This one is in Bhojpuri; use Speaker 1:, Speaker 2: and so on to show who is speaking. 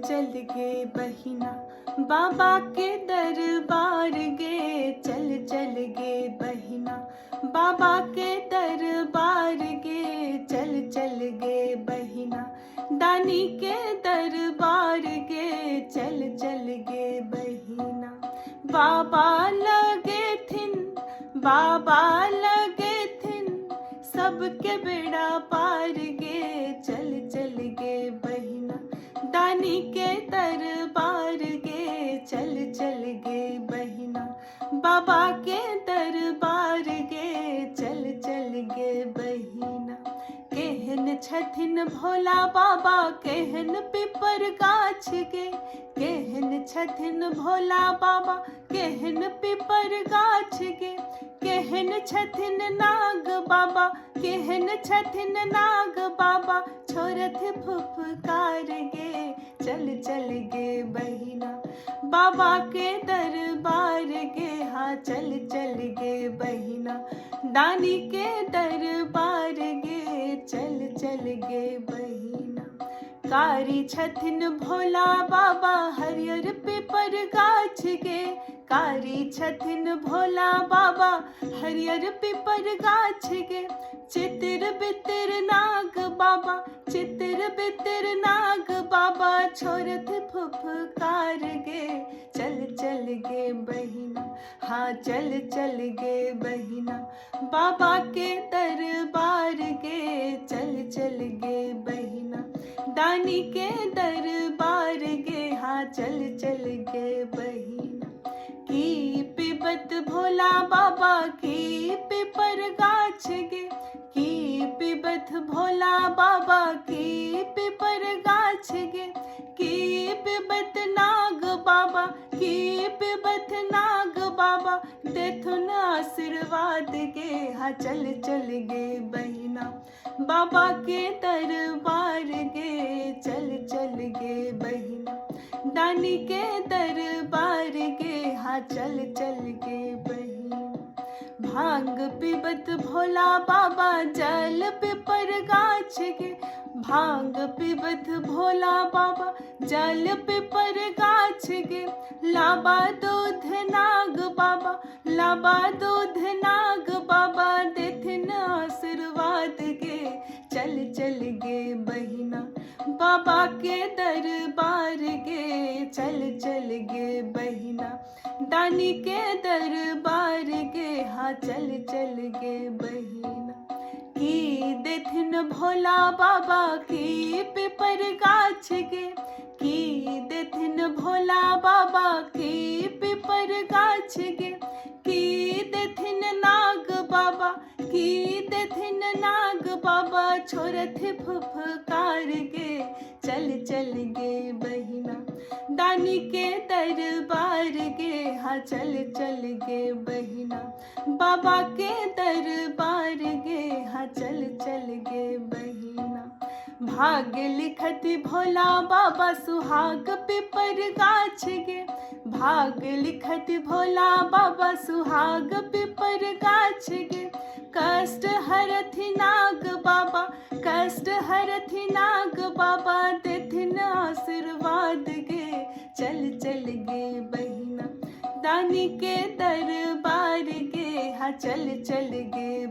Speaker 1: चल गे बहिना बाबा के दरबार गे, चल चल गे बहिना बाबा के दरबार गे, चल चल गे बहिना दानी के दरबार गे, चल चल गे बहिना। बाबा लगे थिन, बाबा लगे थिन, सबके बेड़ा पार गे, चल चल गे बहिना दानी के दरबार गे, चल चल गे बहिना बाबा के दरबार गे, चल चल गे बहिना। केहन छथिन भोला बाबा केहन पिपर गाछ गे, केहन छथिन भोला बाबा केहन पिपर गाछ गे, केहन छथिन नाग बाबा केहन छथिन नाग बाबा, छोरथ फुफकार गे, चल चल गे बहिना बाबा के दरबार गे, हाँ चल चल गे बहिना दानी के दरबार गे, चल चल गे बहिना। कारी छथिन भोला बाबा हरियर पिपर गाछ गे, कारी छथिन भोला बाबा हरियर पिपर गाछ गे, चितिर बितिर नाग बाबा चितिर बितिर नाग बाबा, छोरथ फुफकार गे, चल चल गे बहिना हाँ चल चल गे बहिना बाबा के दरबार गे, चल चल गे बहिना दानी के दरबार गे, हाँ चल चल गे बहिना। की पिबत भोला बाबा की पिपर गाछ गे, की पिबत भोला बाबा की पिपर गाछ गे, की पिबत नाग बाबा की पिबत नाग बाबा, देथुन आशीर्वाद गे, हाँ चल चल गे बहिना बाबा के दरबार गे, चल चल गे बहिना दानी के दरबार गे, हाँ चल चल गे बहिना। भांग पिबत भोला बाबा जल पिपर गाछ गे, भांग पिबत भोला बाबा जल पिपर गाछ गे, लाबा दूध नाग बाबा लाबा दूध नाग बाबा, देथिन आशीर्वाद गे, चल चल गे बहिना बाबा के दरबार गे, चल चल गे बहिना दानी के दरबार गे, हाँ चल चल गे बहिना। की देथिन भोला बाबा की पिपर गाछ गे, की देथिन भोला बाबा की पिपर गाछ गे, की देथिन नाग बाबा की देथिन नाग बाबा, छोरथ फुफकार गे, चल चल गे बहिना दानी के दरबार गे, हाँ चल चल गे बहिना बाबा के दरबार गे, हाँ चल चल गे बहिना। भाग्य लिखत भोला बाबा सुहाग पिपर गाछ गे, भाग्य लिखत भोला बाबा सुहाग पिपर गाछ गे, कष्ट हरथि नाग बाबा कष्ट हरथि नाग बाबा, देथिन आशीर्वाद गे, चल चल गे बहिना दानी के दरबार गे, हाँ चल चल गे